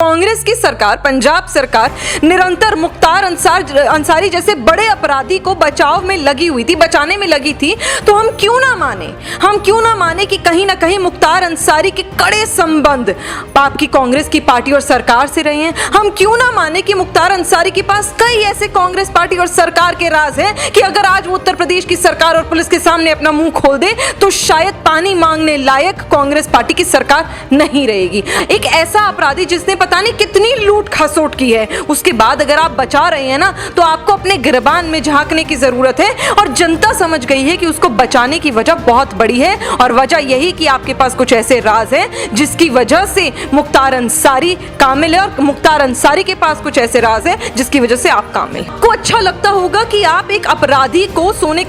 कांग्रेस की सरकार, पंजाब सरकार निरंतर मुख्तार अंसारी जैसे बड़े अपराधी को बचाव में लगी हुई थी, बचाने में लगी थी। तो हम क्यों ना माने कि कहीं ना कहीं मुख्तार अंसारी के कड़े संबंध आपकी कांग्रेस की पार्टी और सरकार से रहे हैं। हम क्यों ना माने कि मुख्तार अंसारी के पास कई ऐसे कांग्रेस पार्टी और सरकार के राज हैं कि अगर आज वो उत्तर प्रदेश की सरकार और पुलिस के सामने अपना मुंह खोल दे तो शायद पानी मांगने लायक कांग्रेस पार्टी की सरकार नहीं रहेगी। एक ऐसा अपराधी जिसने पता नहीं कितनी लूट खसोट की है, उसके बाद अगर आप बचा रहे हैं ना तो आपको अपने गिरबान में झांकने की जरूरत है। और जनता समझ गई है कि उसको बचाने की वजह बहुत बड़ी है और वजह यही कि आपके पास कुछ ऐसे राज हैं जिसकी वजह से मुख्तार अंसारी कामिल है और मुख्तार अंसारी के पास कुछ ऐसे राज हैं जिसकी वजह से आप कामिल। को अच्छा लगता होगा कि आप एक अपराधी को सोने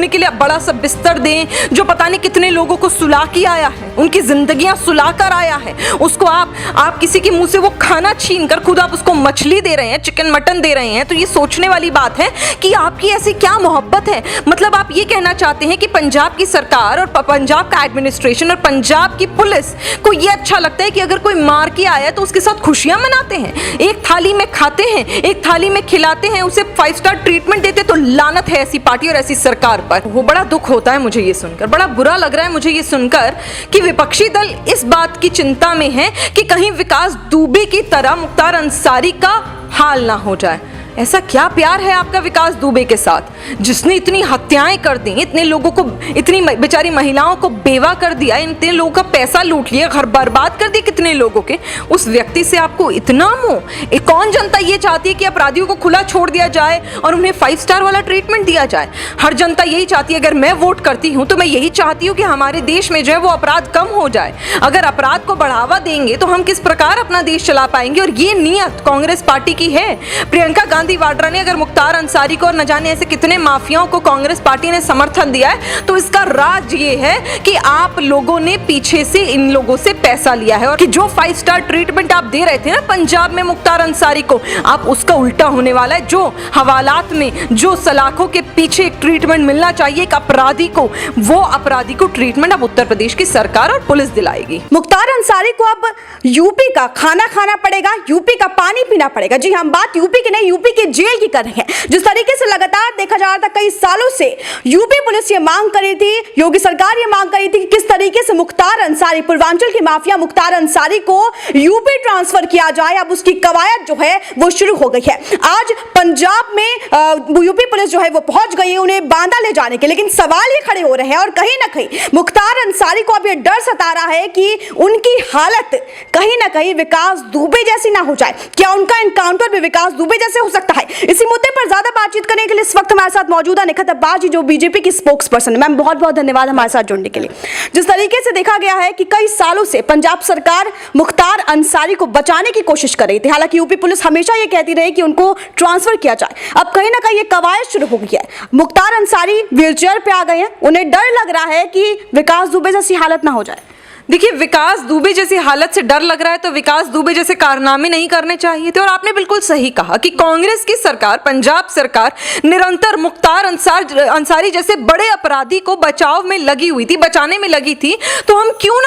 के लिए बड़ा सा बिस्तर दें जो पता नहीं कितने लोगों को सुला के आया है, उनकी जिंदगियां सुला कर आया है, उसको आप किसी के मुंह से वो खाना छीन कर खुद आप उसको मछली दे रहे हैं, चिकन मटन दे रहे हैं। तो ये सोचने वाली बात है कि आपकी ऐसी क्या मोहब्बत है। मतलब आप ये कहना चाहते हैं कि पंजाब की सरकार और पंजाब का एडमिनिस्ट्रेशन और पंजाब की पुलिस को ये अच्छा लगता है कि अगर कोई मार के आया तो उसके साथ खुशियां मनाते हैं, एक थाली में खाते हैं, एक थाली में खिलाते हैं, उसे 5 स्टार ट्रीटमेंट देते। तो लानत है ऐसी पार्टी और ऐसी सरकार पर। वो बड़ा दुख होता है मुझे ये सुनकर, बड़ा बुरा लग रहा है मुझे ये सुनकर कि विपक्षी दल इस बात की चिंता में है कि कहीं विकास दुबे की तरह मुख्तार अंसारी का हाल ना हो जाए। ऐसा क्या प्यार है आपका विकास दुबे के साथ जिसने इतनी हत्याएं कर दी, इतने लोगों को, इतनी बेचारी महिलाओं को बेवा कर दिया, इतने लोगों का पैसा लूट लिया, घर बर्बाद कर दिए कितने लोगों के। उस व्यक्ति से आपको इतना मोह। कौन जनता ये चाहती है कि अपराधियों को खुला छोड़ दिया जाए और उन्हें 5 स्टार वाला ट्रीटमेंट दिया जाए? हर जनता यही चाहती है। अगर मैं वोट करती हूं तो मैं यही चाहती हूं कि हमारे देश में जो है वो अपराध कम हो जाए। अगर अपराध को बढ़ावा देंगे तो हम किस प्रकार अपना देश चला पाएंगे। और ये नियत कांग्रेस पार्टी की है। प्रियंका गांधी वाड्रा ने अगर मुख्तार अंसारी को और न जाने ऐसे कितने माफियाओं को कांग्रेस पार्टी ने समर्थन दिया है तो इसका राज ये है कि आप लोगों ने पीछे से इन लोगों से पैसा लिया है और कि जो 5 स्टार ट्रीटमेंट आप दे रहे थे ना पंजाब में मुख्तार अंसारी को, आप उसका उल्टा होने वाला है। जो हवालात में जो सलाखों के पीछे एक ट्रीटमेंट मिलना चाहिए एक अपराधी को, वो अपराधी को ट्रीटमेंट अब उत्तर प्रदेश की सरकार और पुलिस दिलाएगी। मुख्तार अंसारी को अब यूपी का खाना खाना पड़ेगा, यूपी का पानी पीना पड़ेगा। जी हम बात यूपी की नहीं, यूपी के जेल की कर रहे हैं। जिस तरीके से लगातार देखा जा रहा था कई सालों से यूपी पुलिस ये मांग कर रही थी, योगी सरकार ये मांग कर रही थी कि किस तरीके से मुख्तार अंसारी, पूर्वांचल की माफिया मुख्तार अंसारी को यूपी ट्रांसफर किया जाए। अब उसकी कवायद जो है वो शुरू हो गई है। आज पंजाब में यूपी पुलिस जो है वो पहुंच गई है उन्हें बांदा ले जाने के। लेकिन सवाल ये खड़े हो रहे हैं और कहीं ना कहीं मुख्तार अंसारी को अब ये डर सता रहा है कि उनकी हालत कहीं ना कहीं विकास दुबे जैसी ना हो जाए। क्या उनका एनकाउंटर भी विकास दुबे जैसे हो सकता है? इसी मुद्दे पर ज्यादा बातचीत करने के लिए इस वक्त हमारे साथ मौजूद है निखत अब्बास जी जो बीजेपी की स्पोक्स पर्सन है। मैम बहुत बहुत धन्यवाद हमारे साथ जुड़ने के लिए। जिस तरीके से देखा गया है कि कई सालों से पंजाब सरकार मुख्तार अंसारी को बचाने की कोशिश कर रही थी, हालांकि यूपी पुलिस हमेशा ये कहती रही कि उनको ट्रांसफर किया जाए। अब कहीं ना कहीं ये कवायद शुरू हो गई है। मुख्तार अंसारी व्हीलचेयर पे आ गए हैं, उन्हें डर लग रहा है कि विकास दुबे जैसी हालत ना हो जाए। देखिए, विकास दुबे जैसी हालत से डर लग रहा है तो विकास दुबे जैसे कारनामे नहीं करने चाहिए थे। और आपने बिल्कुल सही कहा कि कांग्रेस की सरकार, पंजाब सरकार निरंतर मुख्तार अंसारी जैसे बड़े अपराधी को बचाव में लगी हुई थी, बचाने में लगी थी। तो हम क्यों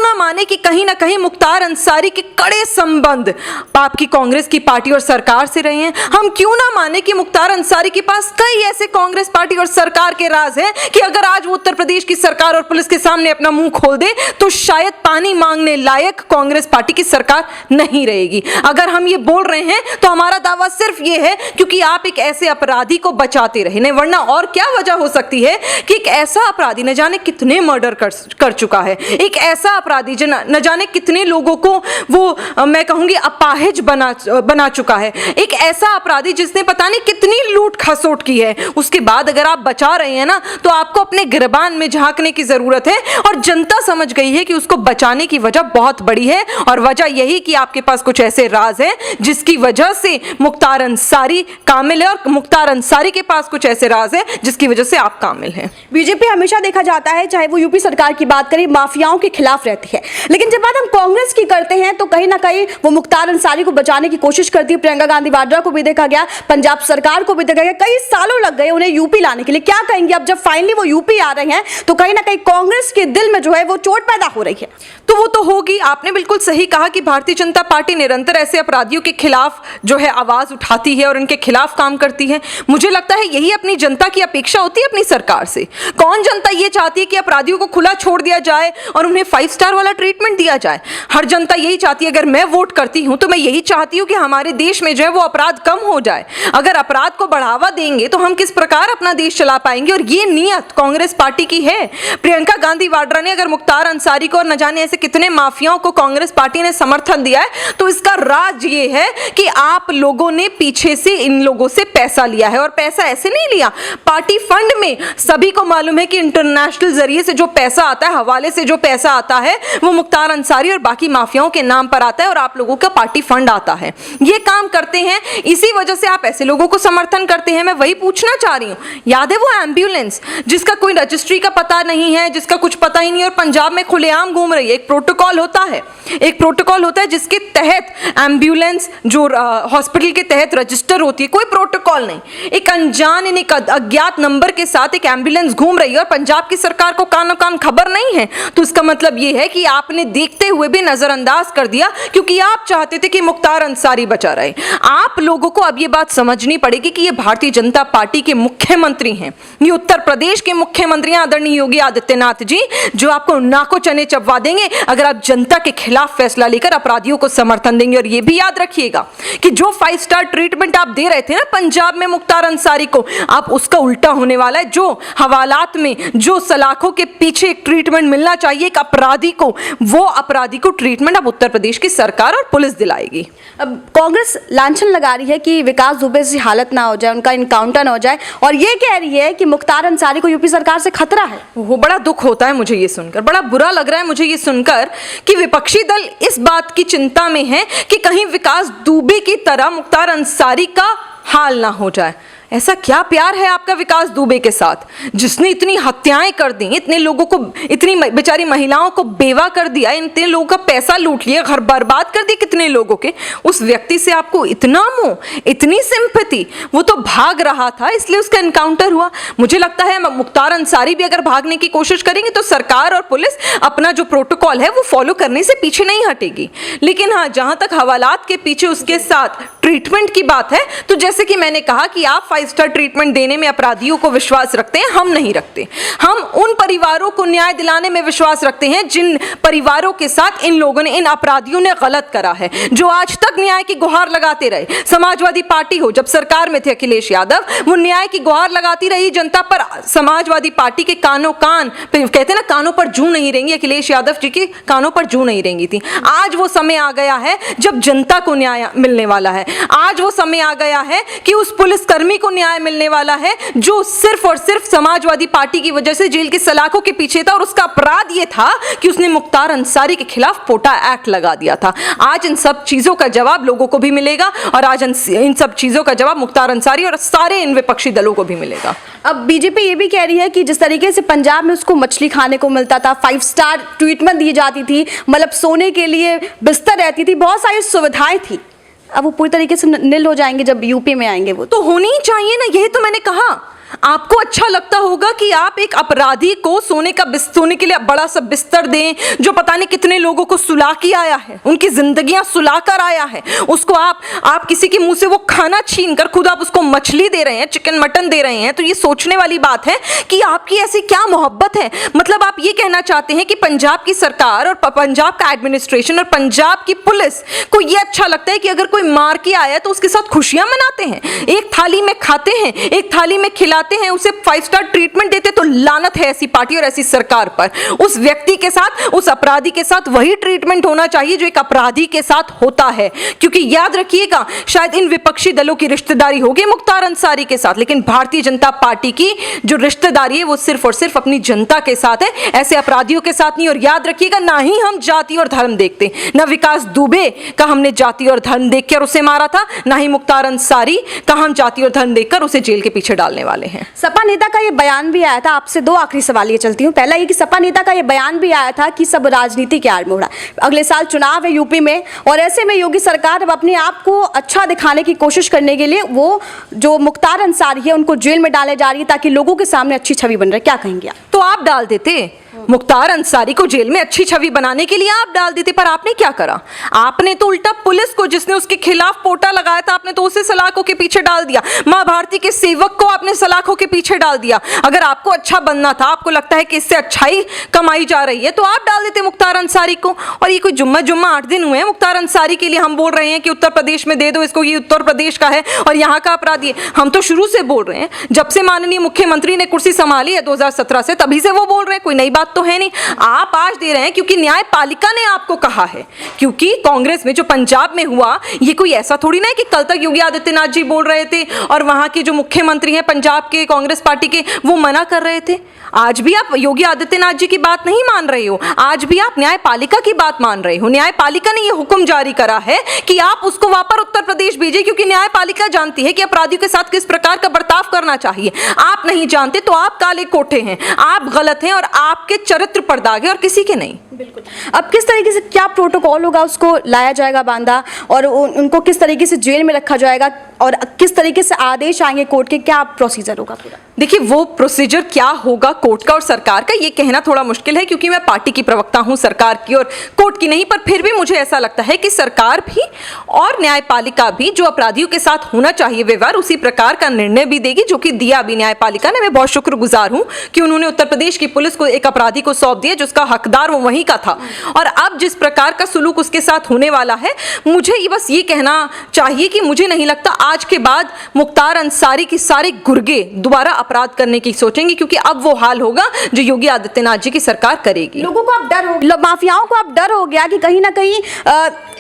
ना माने कि कहीं ना कहीं मुख्तार अंसारी के कड़े संबंध आपकी कांग्रेस की पार्टी और सरकार से रहे हैं। हम क्यों ना माने कि मुख्तार अंसारी के पास कई ऐसे कांग्रेस पार्टी और सरकार के राज हैं कि अगर आज वो उत्तर प्रदेश की सरकार और पुलिस के सामने अपना मुंह खोल दे तो शायद पानी मांगने लायक कांग्रेस पार्टी की सरकार नहीं रहेगी। अगर हम ये बोल रहे हैं तो हमारा दावा सिर्फ ये है क्योंकि आप एक ऐसे अपराधी को बचाते रहे, नहीं वरना और क्या वजह हो सकती है कि एक ऐसा अपराधी न जाने कितने मर्डर कर चुका है, एक ऐसा अपराधी जो न जाने कितने लोगों को वो मैं कहूंगी अपाहिज बना चुका है, एक ऐसा अपराधी जिसने पता नहीं कितनी लूट खसोट की है। उसके बाद अगर आप बचा रहे हैं ना तो आपको अपने गिरबान में झांकने की जरूरत है। और जनता समझ गई है कि उसको बचाने की वजह बहुत बड़ी है और वजह यही कि आपके पास कुछ ऐसे राज हैं जिसकी वजह से मुख्तार अंसारी कामिल है और मुख्तार अंसारी के पास कुछ ऐसे राज हैं जिसकी वजह से आप कामिल हैं। बीजेपी हमेशा देखा जाता है, चाहे वो यूपी सरकार की बात करें, माफियाओं के खिलाफ रहती है। लेकिन जब बात हम कांग्रेस की करते हैं तो कहीं ना कहीं वो मुख्तार अंसारी को बचाने की कोशिश करती है। प्रियंका गांधी वाड्रा को भी देखा गया, पंजाब सरकार को भी देखा गया, कई सालों लग गए उन्हें यूपी लाने के लिए। क्या कहेंगे अब जब फाइनली वो यूपी आ रहे हैं तो कहीं ना कहीं कांग्रेस के दिल में जो है वो वो चोट पैदा हो रही है। तो वो तो होगी। आपने बिल्कुल सही कहा कि भारतीय जनता पार्टी निरंतर ऐसे अपराधियों के खिलाफ जो है आवाज उठाती है और उनके खिलाफ काम करती है। मुझे लगता है यही अपनी जनता की अपेक्षा होती है अपनी सरकार से। कौन जनता ये चाहती है कि अपराधियों को खुला छोड़ दिया जाए और उन्हें 5 स्टार वाला ट्रीटमेंट दिया जाए? हर जनता यही चाहती है। अगर मैं वोट करती हूं तो मैं यही चाहती हूं कि हमारे देश में जो है वो अपराध कम हो जाए। अगर अपराध को बढ़ावा देंगे तो हम किस प्रकार अपना देश चला पाएंगे? और ये नियत कांग्रेस पार्टी की है। प्रियंका गांधी वाड्रा ने अगर मुख्तार अंसारी को और न जाने ऐसे कितने माफियाओं को कांग्रेस पार्टी ने समर्थन दिया है तो इसका राज ये है कि आप लोगों ने पीछे से इन लोगों से पैसा लिया है। और पैसा ऐसे नहीं लिया, पार्टी फंड में। सभी को मालूम है कि इंटरनेशनल जरिए से जो पैसा आता है, हवाले से जो पैसा आता है, वो मुख्तार अंसारी और बाकी माफियाओं के नाम पर आता है और आप लोगों का पार्टी फंड आता है। ये काम करते हैं, इसी वजह से आप ऐसे लोगों को समर्थन करते हैं। मैं वही पूछना चाह रही हूं, याद है वो एम्बुलेंस जिसका कोई रजिस्ट्री का पता नहीं है, जिसका कुछ पता ही नहीं और पंजाब में खुलेआम घूम रही है? एक प्रोटोकॉल होता है, एक प्रोटोकॉल होता है जिसके तहत एम्बुलेंस जो हॉस्पिटल के तहत रजिस्टर होती है। कोई प्रोटोकॉल नहीं, एक अनजान एक अज्ञात नंबर के साथ एक एम्बुलेंस घूम रही है और पंजाब की सरकार को कानो कान खबर नहीं है। तो इसका मतलब यह है कि आपने देखते हुए भी नजरअंदाज कर दिया क्योंकि आप चाहते थे कि मुख्तार अंसारी बचा रहे। आप लोगों को अब यह बात समझनी पड़ेगी कि ये भारतीय जनता पार्टी के मुख्यमंत्री हैं, ये उत्तर प्रदेश के मुख्यमंत्री आदरणीय योगी आदित्यनाथ जी, जो आपको नाको चने चबवा देंगे अगर आप जनता के खिलाफ फैसला लेकर अपराधियों को समर्थन देंगे। और यह भी याद रखिएगा कि जो 5 स्टार ट्रीटमेंट आप दे रहे थे ना पंजाब में मुख्तार अंसारी को, आप उसका उल्टा होने वाला है। जो हवालात में जो सलाखों के पीछे एक ट्रीटमेंट मिलना चाहिए एक अपराधी को, वो अपराधी को ट्रीटमेंट अब उत्तर प्रदेश की सरकार और पुलिस दिलाएगी। अब कांग्रेस लांछन लगा रही है कि विकास दुबे से हालत ना हो जाए, उनका इनकाउंटर ना हो जाए, और ये कह रही है कि मुख्तार अंसारी को यूपी सरकार से खतरा है। वो बड़ा दुख होता है मुझे ये सुनकर, बड़ा बुरा लग रहा है मुझे ये सुनकर कि विपक्षी दल इस बात की चिंता में है कि कहीं विकास दुबे की तरह मुख्तार अंसारी का हाल ना हो जाए। ऐसा क्या प्यार है आपका विकास दुबे के साथ, जिसने इतनी हत्याएं कर दी, इतने लोगों को, इतनी बेचारी महिलाओं को बेवा कर दिया, इतने लोगों का पैसा लूट लिया, घर बर्बाद कर दिए कितने लोगों के। उस व्यक्ति से आपको इतना मोह, इतनी सिंपैथी? वो तो भाग रहा था इसलिए उसका एनकाउंटर हुआ। मुझे लगता है मुख्तार अंसारी भी अगर भागने की कोशिश करेंगे तो सरकार और पुलिस अपना जो प्रोटोकॉल है वो फॉलो करने से पीछे नहीं हटेगी। लेकिन हाँ, जहां तक हवालात के पीछे उसके साथ ट्रीटमेंट की बात है, तो जैसे कि मैंने कहा कि आप 5 स्टार ट्रीटमेंट देने में अपराधियों को विश्वास रखते हैं, हम नहीं रखते। हम उन परिवारों को न्याय दिलाने में विश्वास रखते हैं जिन परिवारों के साथ इन लोगों ने, इन अपराधियों ने गलत करा है, जो आज तक न्याय की गुहार लगाते रहे। समाजवादी पार्टी हो, जब सरकार में थे अखिलेश यादव, वो न्याय की गुहार लगाती रही जनता पर। समाजवादी पार्टी के कानों कान, कहते ना कानों पर जूं नहीं रहेंगी, अखिलेश यादव जी के कानों पर जूं नहीं रहेंगी थी। आज वो समय आ गया है जब जनता को न्याय मिलने वाला है। आज वो समय आ गया है कि उस पुलिसकर्मी को न्याय मिलने वाला है जो सिर्फ और सिर्फ समाजवादी पार्टी की वजह से जेल की सलाखों के पीछे था, और उसका अपराध यह था कि उसने मुख्तार अंसारी के खिलाफ पोटा एक्ट लगा दिया था। आज इन सब चीजों का जवाब लोगों को भी मिलेगा और आज इन सब चीजों का जवाब मुख्तार अंसारी और सारे इन विपक्षी दलों को भी मिलेगा। अब बीजेपी ये भी कह रही है कि जिस तरीके से पंजाब में उसको मछली खाने को मिलता था, 5 स्टार ट्रीटमेंट दी जाती थी, मतलब सोने के लिए बिस्तर रहती थी, बहुत सारी सुविधाएं थी, अब वो पूरी तरीके से निल हो जाएंगे जब यूपी में आएंगे। वो तो होनी ही चाहिए ना, यही तो मैंने कहा। आपको अच्छा लगता होगा कि आप एक अपराधी को सोने के लिए बड़ा सा बिस्तर दें, जो पता नहीं कितने लोगों को सुला के आया है, उनकी जिंदगियां सुला कर आया है, उसको आप किसी के मुंह से वो खाना छीन कर खुद आप उसको मछली दे रहे हैं, चिकन मटन दे रहे हैं। तो ये सोचने वाली बात है कि आपकी ऐसी क्या मोहब्बत है। मतलब आप ये कहना चाहते हैं कि पंजाब की सरकार और पंजाब का एडमिनिस्ट्रेशन और पंजाब की पुलिस को ये अच्छा लगता है कि अगर कोई मार के आया तो उसके साथ खुशियां मनाते हैं, एक थाली में खाते हैं, एक थाली में खिलाते हैं, उसे 5 स्टार ट्रीटमेंट देते। तो लानत है ऐसी पार्टी और ऐसी सरकार पर। उस व्यक्ति के साथ, उस अपराधी के साथ वही ट्रीटमेंट होना चाहिए जो एक अपराधी के साथ होता है। क्योंकि याद रखिएगा, शायद इन विपक्षी दलों की रिश्तेदारी होगी मुख्तार अंसारी के साथ, लेकिन भारतीय जनता पार्टी की जो रिश्तेदारी है वो सिर्फ और सिर्फ अपनी जनता के साथ है, ऐसे अपराधियों के साथ नहीं। और याद रखिएगा, ना ही हम जाति और धर्म देखते, ना विकास दुबे का हमने जाति और धर्म देखकर उसे मारा था, ना ही मुख्तार अंसारी का हम जाति और धर्म देखकर उसे जेल के पीछे डालने वाले हैं। सपा नेता का ये बयान भी आया था। आपसे 2 आखिरी सवाल ये चलती हूँ। पहला ये कि सपा नेता का ये बयान भी आया था कि सब राजनीति के आड़ में हो रहा है, अगले साल चुनाव है यूपी में, और ऐसे में योगी सरकार अब अपने आप को अच्छा दिखाने की कोशिश करने के लिए वो जो मुख्तार अंसारी है उनको जेल में डाले जा रही है ताकि लोगों के सामने अच्छी छवि बन रही है। क्या कहेंगे आप? तो आप डाल देते, मुख्तार अंसारी को जेल में अच्छी छवि बनाने के लिए आप डाल देते, पर आपने क्या करा? आपने तो उल्टा पुलिस को, जिसने उसके खिलाफ पोटा लगाया था, आपने तो उसे सलाखों के पीछे डाल दिया। मां भारती के सेवक को आपने सलाखों के पीछे डाल दिया। अगर आपको अच्छा बनना था, आपको लगता है कि इससे अच्छाई कमाई जा रही है, तो आप डाल देते मुख्तार अंसारी को। और ये कोई जुम्मा 8 दिन हुए हैं मुख्तार अंसारी के लिए हम बोल रहे हैं कि उत्तर प्रदेश में दे दो इसको, ये उत्तर प्रदेश का है और यहाँ का अपराधी है। हम तो शुरू से बोल रहे हैं, जब से माननीय मुख्यमंत्री ने कुर्सी संभाली है 2017 से, तभी से वो बोल रहे हैं, कोई नई बात तो है नहीं। आप आज दे रहे हैं क्योंकि न्यायपालिका ने आपको कहा है, क्योंकि कांग्रेस में जो पंजाब में हुआ, ये कोई ऐसा थोड़ी ना है कि कल तक योगी आदित्यनाथ जी बोल रहे थे और वहां के जो मुख्यमंत्री हैं पंजाब के कांग्रेस पार्टी के, वो मना कर रहे थे। आज भी आप योगी आदित्यनाथ जी की बात नहीं मान रहे हो, आज भी आप न्यायपालिका की बात मान रहे हो। न्यायपालिका ने यह हुक्म जारी करा है कि आप उसको वापस उत्तर प्रदेश भेजिए, क्योंकि न्यायपालिका जानती है कि अपराधियों के साथ किस प्रकार का बर्ताव करना चाहिए। आप नहीं जानते तो आप काले कोठे हैं, आप गलत हैं और आपके चरित्र पर दाग है और किसी के नहीं। बिल्कुल। अब किस तरीके से क्या प्रोटोकॉल होगा, उसको लाया जाएगा बांदा और उनको किस तरीके से जेल में रखा जाएगा और किस तरीके से आदेश आएंगे कोर्ट के, क्या प्रोसीजर होगा पूरा? देखिए, वो प्रोसीजर क्या होगा कोर्ट का और सरकार का, ये कहना थोड़ा मुश्किल है, क्योंकि मैं पार्टी की प्रवक्ता हूं, सरकार की और कोर्ट की नहीं। पर फिर भी मुझे ऐसा लगता है कि सरकार भी और न्यायपालिका भी जो अपराधियों के साथ होना चाहिए व्यवहार, उसी प्रकार का निर्णय भी देगी, जो कि दिया भी न्यायपालिका ने। मैं बहुत शुक्रगुजार हूं कि उन्होंने उत्तर प्रदेश की पुलिस को एक अपराधी को सौंप दिया जिसका हकदार वो वहीं का था, और अब जिस प्रकार का सुलूक उसके साथ होने वाला है, मुझे बस ये कहना चाहिए कि मुझे नहीं लगता आज के बाद मुख्तार अंसारी की सारी गुर्गे दोबारा अपराध करने की सोचेंगे, क्योंकि अब वो हाल होगा जो योगी आदित्यनाथ जी की सरकार करेगी। लोगों को अब डर हो, माफियाओं को अब डर हो गया कि कहीं ना कहीं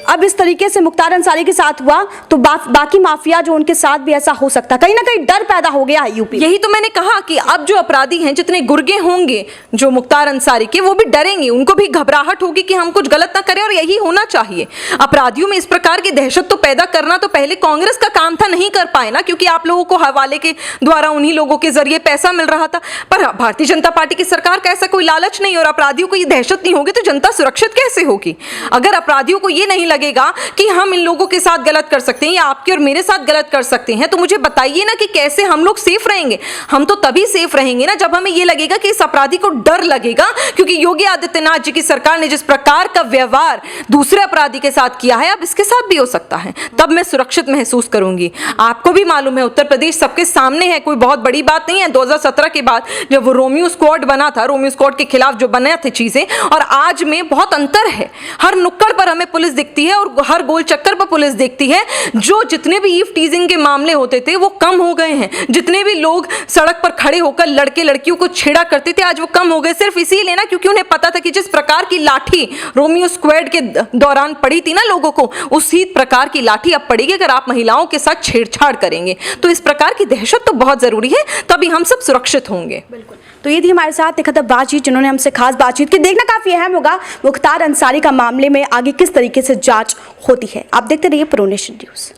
अब इस तरीके से मुख्तार अंसारी के साथ हुआ तो बाकी माफिया जो उनके साथ भी ऐसा हो सकता है, कहीं ना कहीं डर पैदा हो गया है यूपी। यही तो मैंने कहा कि अब जो अपराधी हैं, जितने गुर्गे होंगे जो मुख्तार अंसारी के, वो भी डरेंगे, उनको भी घबराहट होगी कि हम कुछ गलत ना करें, और यही होना चाहिए। अपराधियों में इस प्रकार की दहशत तो पैदा करना तो पहले कांग्रेस का काम था, नहीं कर पाए ना, क्योंकि आप लोगों को हवाले के द्वारा उन्हीं लोगों के जरिए पैसा मिल रहा था। पर भारतीय जनता पार्टी की सरकार का ऐसा कोई लालच नहीं, और अपराधियों को ये दहशत नहीं होगी तो जनता सुरक्षित कैसे होगी? अगर अपराधियों को ये नहीं लगेगा कि हम इन लोगों के साथ गलत कर सकते हैं या आपके और मेरे साथ गलत कर सकते हैं, तो मुझे बताइए ना कि कैसे हम लोग सेफ रहेंगे। हम तो तभी सेफ रहेंगे ना जब हमें ये लगेगा कि इस अपराधी को डर लगेगा, क्योंकि योगी आदित्यनाथ जी की सरकार ने जिस प्रकार का व्यवहार दूसरे अपराधी के साथ किया है, अब इसके साथ भी हो सकता है, तब मैं सुरक्षित महसूस करूंगी। आपको भी मालूम है उत्तर प्रदेश सबके सामने है, कोई बहुत बड़ी बात नहीं है। 2017 के बाद जब वो रोमियो स्क्वाड बना था, रोमियो स्क्वाड के खिलाफ जो बने थे चीजें, और आज में बहुत अंतर है। हर नुक्कड़ पर हमें पुलिस दिखती है और हर गोल चक्कर पर पुलिस दिखती है। जो जितने भी ईव टीजिंग के मामले होते थे वो कम हो गए हैं। जितने भी लोग सड़क पर खड़े होकर लड़के लड़कियों को छेड़ा करते थे, आज वो कम हो गए, सिर्फ इसीलिए ना क्योंकि उन्हें पता था कि जिस प्रकार की लाठी रोमियो स्क्वाड के दौरान पड़ी थी ना लोगों को, उसी प्रकार की लाठी अब पड़ेगी अगर आप महिलाओं के साथ छेड़छाड़ करेंगे। तो इस प्रकार की दहशत तो बहुत जरूरी है, तभी हम सब सुरक्षित होंगे। बिल्कुल। तो ये थी हमारे साथ एक बातचीत, जिन्होंने हमसे खास बातचीत की। देखना काफी अहम होगा मुख्तार अंसारी का मामले में आगे किस तरीके से जांच होती है। आप देखते रहिए प्रो नेशन न्यूज़।